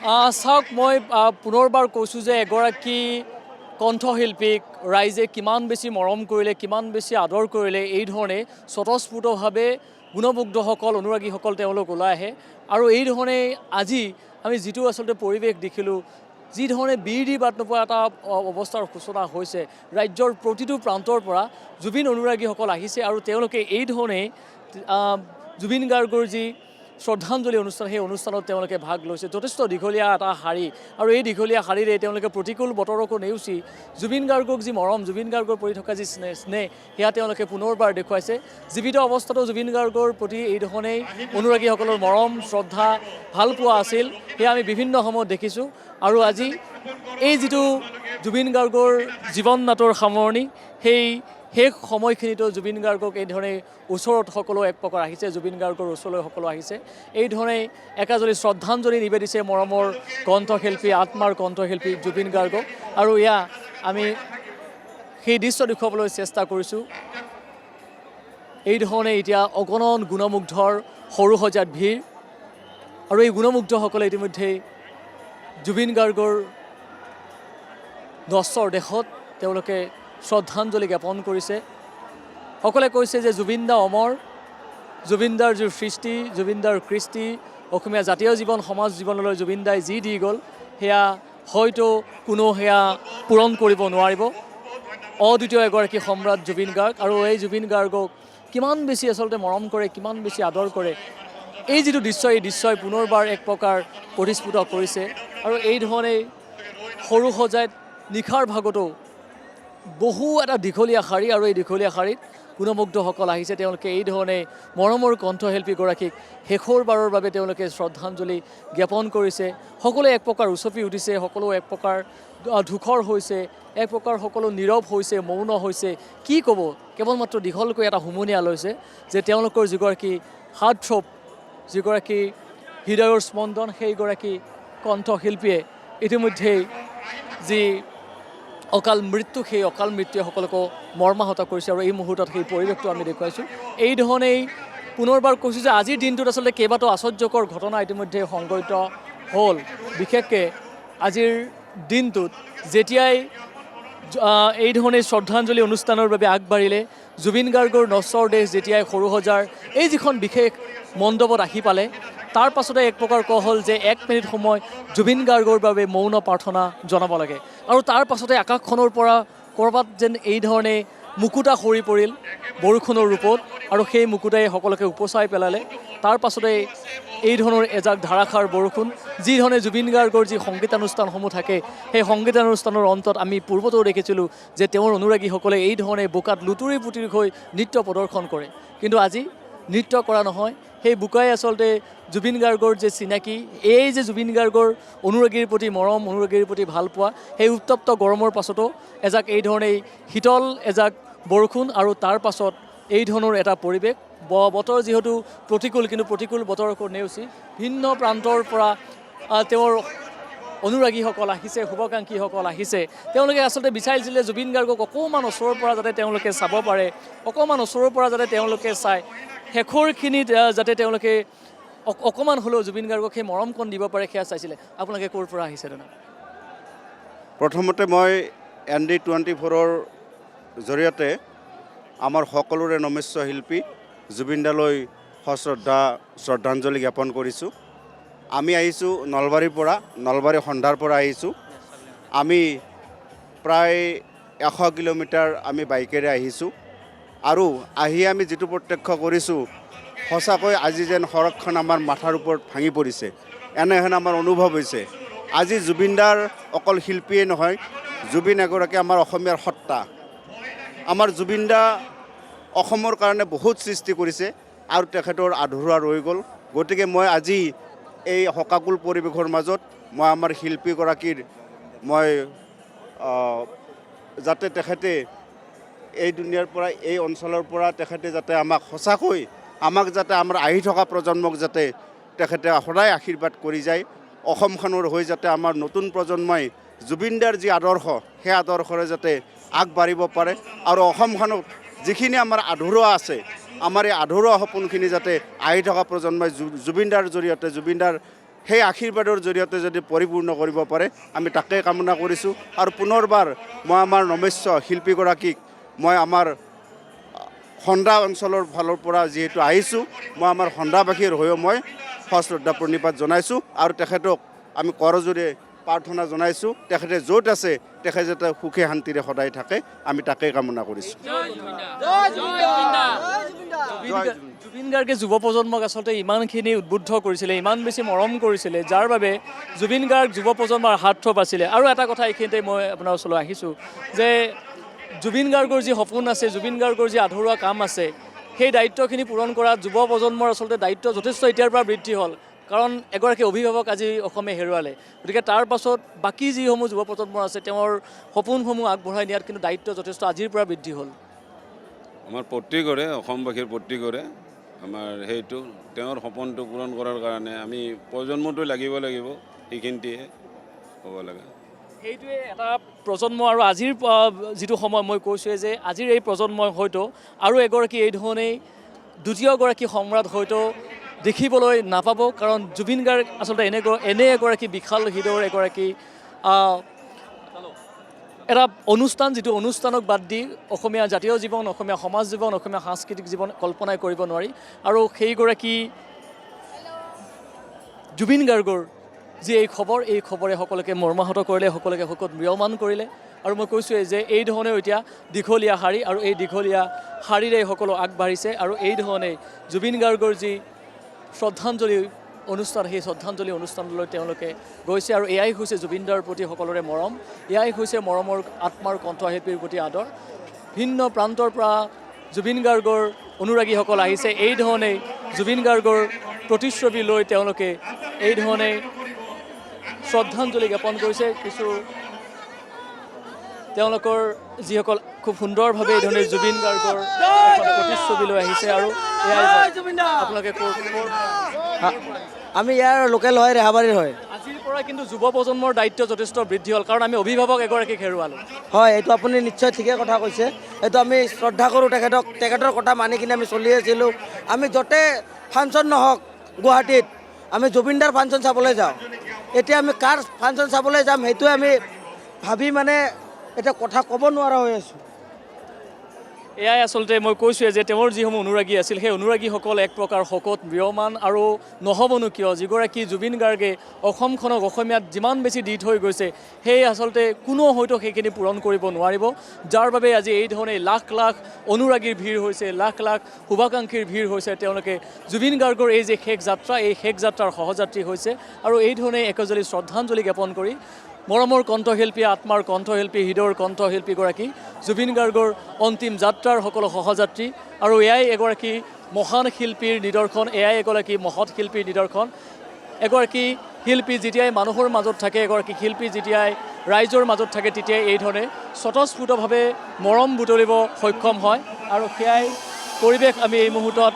চাওক মই পুনৰবাৰ কৈছোঁ যে এগৰাকী কণ্ঠশিল্পীক ৰাইজে কিমান বেছি মৰম কৰিলে, কিমান বেছি আদৰ কৰিলে, এই ধৰণে স্বতঃস্ফূৰ্তভাৱে গুণমুগ্ধসকল, অনুৰাগীসকল তেওঁলোক ওলাই আহে। আৰু এই ধৰণে আজি আমি যিটো আচলতে পৰিৱেশ দেখিলোঁ, যি ধৰণে বীৰ দি বাট নোপোৱা এটা অৱস্থাৰ সূচনা হৈছে, ৰাজ্যৰ প্ৰতিটো প্ৰান্তৰ পৰা জুবিন অনুৰাগীসকল আহিছে আৰু তেওঁলোকে এই ধৰণে জুবিন গাৰ্গৰ যি শ্ৰদ্ধাঞ্জলি অনুষ্ঠান, সেই অনুষ্ঠানত তেওঁলোকে ভাগ লৈছে। যথেষ্ট দীঘলীয়া এটা শাৰী আৰু এই দীঘলীয়া শাৰীৰে তেওঁলোকে প্ৰতিকূল বতৰকো নেওচি জুবিন গাৰ্গক যি মৰম, জুবিন গাৰ্গৰ প্ৰতি থকা যি স্নেহ সেয়া তেওঁলোকে পুনৰবাৰ দেখুৱাইছে। জীৱিত অৱস্থাতো জুবিন গাৰ্গৰ প্ৰতি এই ধৰণেই অনুৰাগীসকলৰ মৰম, শ্ৰদ্ধা, ভালপোৱা আছিল, সেয়া আমি বিভিন্ন সময়ত দেখিছোঁ। আৰু আজি এই যিটো জুবিন গাৰ্গৰ জীৱন নাটৰ সামৰণি, সেই শেষ সময়খিনিতো জুবিন গাৰ্গক এই ধৰণে ওচৰত সকলো এক প্ৰকাৰ আহিছে, জুবিন গাৰ্গৰ ওচৰলৈ সকলো আহিছে। এই ধৰণে একাজলি শ্ৰদ্ধাঞ্জলি নিবেদিছে মৰমৰ কণ্ঠশিল্পী, আত্মাৰ কণ্ঠশিল্পী জুবিন গাৰ্গক। আৰু এয়া আমি সেই দৃশ্য দেখুৱাবলৈ চেষ্টা কৰিছোঁ। এই ধৰণে এতিয়া অগণন গুণমুগ্ধৰ সৰু সজাত ভিৰ আৰু এই গুণমুগ্ধসকলে ইতিমধ্যেই জুবিন গাৰ্গৰ নশ্বৰ দেহত তেওঁলোকে শ্ৰদ্ধাঞ্জলি জ্ঞাপন কৰিছে। সকলে কৈছে যে জুবিন দা অমৰ, জুবিন দাৰ যি সৃষ্টি, জুবিন দাৰ কৃষ্টি, অসমীয়া জাতীয় জীৱন, সমাজ জীৱনলৈ জুবিন দাই যি দি গ'ল, সেয়া হয়তো কোনো সেয়া পূৰণ কৰিব নোৱাৰিব। অদ্বিতীয় এগৰাকী সম্ৰাট জুবিন গাৰ্গ। আৰু এই জুবিন গাৰ্গক কিমান বেছি আচলতে মৰম কৰে, কিমান বেছি আদৰ কৰে, এই যিটো দৃশ্য, এই দৃশ্যই পুনৰবাৰ এক প্ৰকাৰ প্ৰতিস্ফুট কৰিছে। আৰু এই ধৰণেই সৰু সজাত নিশাৰ ভাগতো বহু এটা দীঘলীয়া শাৰী আৰু এই দীঘলীয়া শাৰীত গুণমুগ্ধসকল আহিছে। তেওঁলোকে এই ধৰণে মৰমৰ কণ্ঠশিল্পীগৰাকীক শেষৰবাৰৰ বাবে তেওঁলোকে শ্ৰদ্ধাঞ্জলি জ্ঞাপন কৰিছে। সকলোৱে এক প্ৰকাৰ উচপি উঠিছে, সকলো এক প্ৰকাৰ ধূসৰ হৈছে, এক প্ৰকাৰ সকলো নীৰৱ হৈছে, মৌন হৈছে। কি ক'ব, কেৱল মাত্ৰ দীঘলকৈ এটা হুমুনিয়া লৈছে যে তেওঁলোকৰ যিগৰাকী হাৰ্টথ্ৰব, যিগৰাকী হৃদয়ৰ স্পন্দন, সেইগৰাকী কণ্ঠশিল্পীয়ে ইতিমধ্যেই যি অকাল মৃত্যু, সেই অকাল মৃত্যুৱে সকলোকে মৰ্মাহত কৰিছে। আৰু এই মুহূৰ্তত সেই পৰিৱেশটো আমি দেখুৱাইছোঁ। এই ধৰণেই পুনৰবাৰ কৈছোঁ যে আজিৰ দিনটোত আচলতে কেইবাটাও আশ্চৰ্যকৰ ঘটনা ইতিমধ্যে সংঘটিত হ'ল। বিশেষকৈ আজিৰ দিনটোত যেতিয়াই এই ধৰণে শ্ৰদ্ধাঞ্জলি অনুষ্ঠানৰ বাবে আগবাঢ়িলে, জুবিন গাৰ্গৰ নশ্বৰ দেহ যেতিয়াই সৰু সজাৰ এই যিখন বিশেষ মণ্ডপত আহি পালে, তাৰ পাছতে এক প্ৰকাৰ কোৱা হ'ল যে 1 মিনিট সময় জুবিন গাৰ্গৰ বাবে মৌন প্ৰাৰ্থনা জনাব লাগে। আৰু তাৰ পাছতে আকাশখনৰ পৰা ক'ৰবাত যেন এই ধৰণে মুকুতা সৰি পৰিল বৰষুণৰ ৰূপত, আৰু সেই মুকুতাই সকলোকে উপচাই পেলালে। তাৰ পাছতে এই ধৰণৰ এজাক ধাৰাসাৰ বৰষুণ, যি ধৰণে জুবিন গাৰ্গৰ যি সংগীতানুষ্ঠানসমূহ থাকে, সেই সংগীতানুষ্ঠানৰ অন্তত আমি পূৰ্বতেও দেখিছিলোঁ যে তেওঁৰ অনুৰাগীসকলে এই ধৰণে বোকাত লুতুৰি পুতুৰি হৈ নৃত্য প্ৰদৰ্শন কৰে। কিন্তু আজি নৃত্য কৰা নহয়, সেই বোকাই আচলতে জুবিন গাৰ্গৰ যে চিনাকি, এই যে জুবিন গাৰ্গৰ অনুৰাগীৰ প্ৰতি মৰম, অনুৰাগীৰ প্ৰতি ভালপোৱা, সেই উত্তপ্ত গৰমৰ পাছতো এজাক এই ধৰণেই শীতল এজাক বৰষুণ আৰু তাৰ পাছত এই ধৰণৰ এটা পৰিৱেশ। বতৰ যিহেতু প্ৰতিকূল, কিন্তু প্ৰতিকূল বতৰকো নেওচি ভিন্ন প্ৰান্তৰ পৰা তেওঁৰ অনুৰাগীসকল আহিছে, শুভাকাংক্ষীসকল আহিছে। তেওঁলোকে আচলতে বিচাৰিছিলে জুবিন গাৰ্গক অকণমান ওচৰৰ পৰা যাতে তেওঁলোকে চাব পাৰে, অকণমান ওচৰৰ পৰা যাতে তেওঁলোকে চায়, শেষৰখিনিত যাতে তেওঁলোকে অকণমান হ'লেও জুবিন গাৰ্গক সেই মৰমকণ দিব পাৰে, সেয়া চাইছিলে। আপোনালোকে ক'ৰ পৰা আহিছে দাদা? প্ৰথমতে মই ND24ৰ জৰিয়তে আমাৰ সকলোৰে নমস্য শিল্পী জুবিন দালৈ শ্ৰদ্ধাঞ্জলি জ্ঞাপন কৰিছোঁ। আমি আহিছোঁ নলবাৰীৰ পৰা, নলবাৰী সন্ধাৰ পৰা আহিছোঁ। আমি প্ৰায় 100 কিলোমিটাৰ আমি বাইকেৰে আহিছোঁ। আৰু আহি আমি যিটো প্ৰত্যক্ষ কৰিছোঁ, সঁচাকৈ আজি যেন সৰগখন আমাৰ মাথাৰ ওপৰত ভাঙি পৰিছে, এনেহেন আমাৰ অনুভৱ হৈছে। আজি জুবিন দাৰ অকল শিল্পীয়ে নহয়, জুবিন এগৰাকী আমাৰ অসমীয়াৰ সত্তা। আমাৰ জুবিন দা অসমৰ কাৰণে বহুত সৃষ্টি কৰিছে আৰু তেখেতৰ আধৰুৱা ৰৈ গ'ল। গতিকে মই আজি এই শোকাকুল পৰিৱেশৰ মাজত মই আমাৰ শিল্পীগৰাকীৰ মই যাতে তেখেতে এই দুনিয়াৰ পৰা, এই অঞ্চলৰ পৰা তেখেতে যাতে আমাক সঁচাকৈ যাতে আমাৰ আহি থকা প্ৰজন্মক যাতে তেখেতে সদায় আশীৰ্বাদ কৰি যায়, অসমখনৰ হৈ যাতে আমাৰ নতুন প্ৰজন্মই জুবিন দাৰ যি আদৰ্শ, সেই আদৰ্শৰে যাতে আগবাঢ়িব পাৰে আৰু অসমখনত যিখিনি আমাৰ আধৰুৱা আছে, আমাৰ এই আধৰুৱা সপোনখিনি যাতে আহি থকা প্ৰজন্মই জুবিন দাৰ জৰিয়তে, জুবিন দাৰ সেই আশীৰ্বাদৰ জৰিয়তে যদি পৰিপূৰ্ণ কৰিব পাৰে আমি তাকেই কামনা কৰিছোঁ। আৰু পুনৰবাৰ মই আমাৰ নমস্য শিল্পীগৰাকীক মই আমাৰ সন্ধ্যা অঞ্চলৰ ফালৰ পৰা যিহেতু আহিছোঁ, মই আমাৰ সন্ধ্যাবাসীৰ হৈও মই সশ্ৰদ্ধা প্ৰণিপাত জনাইছোঁ আৰু তেখেতক আমি কৰজোৰে প্ৰাৰ্থনা জনাইছোঁ, তেখেতে য'ত আছে তেখেতে যাতে সুখে শান্তিৰে সদায় থাকে, আমি তাকেই কামনা কৰিছোঁ। জুবিন গাৰ্গে যুৱ প্ৰজন্মক আচলতে ইমানখিনি উদ্বুদ্ধ কৰিছিলে, ইমান বেছি মৰম কৰিছিলে, যাৰ বাবে জুবিন গাৰ্গ যুৱ প্ৰজন্মৰ হাতথপ আছিলে। আৰু এটা কথা এইখিনিতে মই আপোনাৰ ওচৰলৈ আহিছোঁ যে জুবিন গাৰ্গৰ যি সপোন আছে, জুবিন গাৰ্গৰ যি আধৰুৱা কাম আছে, সেই দায়িত্বখিনি পূৰণ কৰাত যুৱ প্ৰজন্মৰ আচলতে দায়িত্ব যথেষ্ট এতিয়াৰ পৰা বৃদ্ধি হ'ল। কাৰণ এগৰাকী অভিভাৱক আজি অসমে হেৰুৱালে, গতিকে তাৰ পাছত বাকী যিসমূহ যুৱ প্ৰজন্ম আছে তেওঁৰ সপোনসমূহ আগবঢ়াই নিয়াত কিন্তু দায়িত্ব যথেষ্ট আজিৰ পৰা বৃদ্ধি হ'ল। আমাৰ প্ৰত্যেকৰে, অসমবাসীৰ প্ৰত্যেকৰে আমাৰ সেইটো তেওঁৰ সপোনটো পূৰণ কৰাৰ কাৰণে আমি প্ৰজন্মটো লাগিব সেইখিনিতে হ'ব লাগে। সেইটোৱে এটা প্ৰজন্ম। আৰু আজিৰ যিটো সময় মই কৈছোঁৱে যে আজিৰ এই প্ৰজন্মই হয়তো আৰু এগৰাকী এই ধৰণেই দ্বিতীয়গৰাকী সম্ৰাট হয়তো দেখিবলৈ নাপাব, কাৰণ জুবিন গাৰ্গ আচলতে এনে এগৰাকী বিশাল হৃদয়ৰ এগৰাকী এটা অনুষ্ঠান, যিটো অনুষ্ঠানক বাদ দি অসমীয়া জাতীয় জীৱন, অসমীয়া সমাজ জীৱন, অসমীয়া সাংস্কৃতিক জীৱন কল্পনাই কৰিব নোৱাৰি। আৰু সেইগৰাকী জুবিন গাৰ্গৰ যি এই খবৰে সকলোকে মৰ্মাহত কৰিলে, সকলোকে শোকত ম্ৰিয়মান কৰিলে। আৰু মই কৈছোঁৱেই যে এই ধৰণেও এতিয়া দীঘলীয়া শাৰী, আৰু এই দীঘলীয়া শাৰীৰে সকলো আগবাঢ়িছে। আৰু এই ধৰণে জুবিন গাৰ্গৰ যি শ্ৰদ্ধাঞ্জলি অনুষ্ঠান, সেই শ্ৰদ্ধাঞ্জলি অনুষ্ঠানলৈ তেওঁলোকে গৈছে। আৰু এয়াই হৈছে জুবিনদাৰ প্ৰতি সকলোৰে মৰম, এয়াই হৈছে মৰমৰ আত্মাৰ কণ্ঠশিল্পীৰ প্ৰতি আদৰ। ভিন্ন প্ৰান্তৰ পৰা জুবিন গাৰ্গৰ অনুৰাগীসকল আহিছে, এই ধৰণেই জুবিন গাৰ্গৰ প্ৰতিচ্ছবি লৈ তেওঁলোকে এই ধৰণে শ্ৰদ্ধাঞ্জলি জ্ঞাপন কৰিছে। কিছু তেওঁলোকৰ যিসকল খুব সুন্দৰভাৱে এই ধৰণে জুবিন গাৰ্গৰ প্ৰতিচ্ছবি লৈ আহিছে। আৰু আপোনালোকে আমি ইয়াৰ লোকেল হয়, ৰেহাবাৰীৰ হয়। আজিৰ পৰা কিন্তু যুৱ প্ৰজন্মৰ দায়িত্ব যথেষ্ট বৃদ্ধি হ'ল, কাৰণ আমি অভিভাৱক এগৰাকীক হেৰুৱালোঁ। হয়, এইটো আপুনি নিশ্চয় ঠিকে কথা কৈছে। এইটো আমি শ্ৰদ্ধা কৰোঁ তেখেতৰ কথা মানি কিনে আমি চলি আছিলোঁ। আমি য'তে ফাংচন নহওক গুৱাহাটীত আমি জুবিনদাৰ ফাংচন চাবলৈ যাওঁ। এতিয়া আমি কাৰ ফাংচন চাবলৈ যাম সেইটোৱে আমি ভাবি মানে এতিয়া কথা ক'ব নোৱাৰা হৈ আছোঁ। এয়াই আচলতে মই কৈছোঁৱে যে তেওঁৰ যিসমূহ অনুৰাগী আছিল, সেই অনুৰাগীসকল এক প্ৰকাৰ শোকত ম্ৰিয়মান। আৰু নহ'বনো কিয়, যিগৰাকী জুবিন গাৰ্গে অসমখনক অসমীয়াত যিমান বেছি দি থৈ গৈছে, সেই আচলতে কোনো হয়তো সেইখিনি পূৰণ কৰিব নোৱাৰিব, যাৰ বাবে আজি এই ধৰণে লাখ লাখ অনুৰাগীৰ ভিৰ হৈছে, লাখ লাখ শুভাকাংক্ষীৰ ভিৰ হৈছে। তেওঁলোকে জুবিন গাৰ্গৰ এই যে শেষ যাত্ৰা, এই শেষ যাত্ৰাৰ সহযাত্ৰী হৈছে। আৰু এই ধৰণে একজলি শ্ৰদ্ধাঞ্জলি জ্ঞাপন কৰি মৰমৰ কণ্ঠশিল্পী, আত্মাৰ কণ্ঠশিল্পী, হৃদয়ৰ কণ্ঠশিল্পীগৰাকী জুবিন গাৰ্গৰ অন্তিম যাত্ৰাৰ সকলো সহযাত্ৰী। আৰু এয়াই এগৰাকী মহান শিল্পীৰ নিদৰ্শন, এয়াই এগৰাকী মহৎ শিল্পীৰ নিদৰ্শন। এগৰাকী শিল্পী যেতিয়াই মানুহৰ মাজত থাকে, এগৰাকী শিল্পী যেতিয়াই ৰাইজৰ মাজত থাকে, তেতিয়াই এই ধৰণে স্বতঃস্ফূৰ্তভাৱে মৰম বুটলিব সক্ষম হয়। আৰু সেয়াই পৰিৱেশ আমি এই মুহূৰ্তত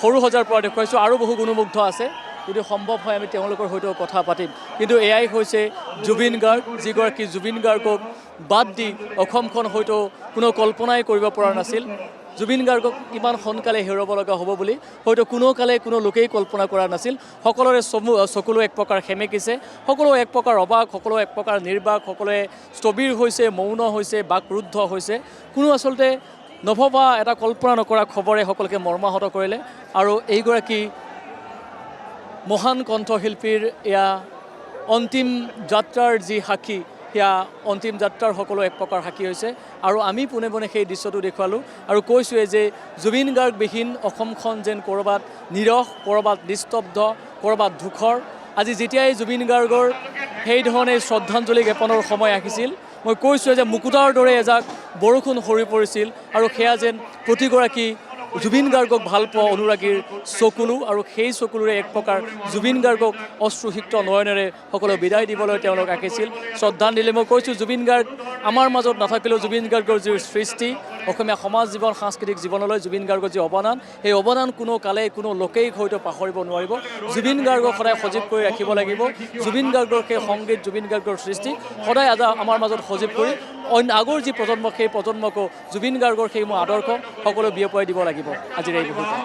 সৰু সজাৰ পৰা দেখুৱাইছোঁ। আৰু বহু গুণমুগ্ধ আছে, যদি সম্ভৱ হয় আমি তেওঁলোকৰ সৈতেও কথা পাতিম। কিন্তু এয়াই হৈছে জুবিন গাৰ্গ, যিগৰাকী জুবিন গাৰ্গক বাদ দি অসমখন হয়তো কোনো কল্পনাই কৰিব পৰা নাছিল। জুবিন গাৰ্গক ইমান সোনকালে হেৰুৱাব লগা হ'ব বুলি হয়তো কোনোকালে কোনো লোকেই কল্পনা কৰা নাছিল। সকলোৰে চকুলো এক প্ৰকাৰ সেমেকিছে, সকলো এক প্ৰকাৰ অবাক, সকলো এক প্ৰকাৰ নিৰ্বাক, সকলোৱে স্থবিৰ হৈছে, মৌন হৈছে, বাকৰুদ্ধ হৈছে। কোনো আচলতে নভবা এটা কল্পনা নকৰা খবৰে সকলোকে মৰ্মাহত কৰিলে। আৰু এইগৰাকী মহান কণ্ঠশিল্পীৰ এয়া অন্তিম যাত্ৰাৰ যি সাক্ষী, সেয়া অন্তিম যাত্ৰাৰ সকলো এক প্ৰকাৰ সাক্ষী হৈছে। আৰু আমি পোনে পোনে সেই দৃশ্যটো দেখুৱালোঁ আৰু কৈছোঁৱে যে জুবিন গাৰ্গবিহীন অসমখন যেন ক'ৰবাত নিৰস, ক'ৰবাত নিস্তব্ধ, ক'ৰবাত ধূসৰ। আজি যেতিয়াই জুবিন গাৰ্গৰ সেই ধৰণে শ্ৰদ্ধাঞ্জলি জ্ঞাপনৰ সময় আহিছিল, মই কৈছোঁৱে যে মুকুতাৰ দৰে এজাক বৰষুণ সৰি পৰিছিল। আৰু সেয়া যেন প্ৰতিগৰাকী জুবিন গাৰ্গক ভাল পোৱা অনুৰাগীৰ চকুলো। আৰু সেই চকুলোৰে এক প্ৰকাৰ জুবিন গাৰ্গক অশ্ৰুসিক্ত নয়নেৰে সকলো বিদায় দিবলৈ তেওঁলোক আঁকিছিল শ্ৰদ্ধাঞ্জলি। মই কৈছোঁ জুবিন গাৰ্গ আমাৰ মাজত নাথাকিলেও জুবিন গাৰ্গৰ যি সৃষ্টি, অসমীয়া সমাজ জীৱন, সাংস্কৃতিক জীৱনলৈ জুবিন গাৰ্গৰ যি অৱদান, সেই অৱদান কোনো কালে কোনো লোকেই হয়তো পাহৰিব নোৱাৰিব। জুবিন গাৰ্গক সদায় সজীৱ কৰি ৰাখিব লাগিব। জুবিন গাৰ্গৰ সেই সংগীত, জুবিন গাৰ্গৰ সৃষ্টি সদায় আমাৰ মাজত সজীৱ কৰি আগৰ যি প্ৰজন্ম, সেই প্ৰজন্মকো জুবিন গাৰ্গৰ সেইসমূহ আদৰ্শ সকলো বিয়পাই দিব লাগিব আজিৰ এই মুহূৰ্তত।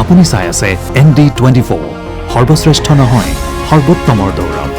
আপুনি চাই আছে ND24 সৰ্বশ্ৰেষ্ঠ নহয় সৰ্বোত্তমৰ দৌৰত।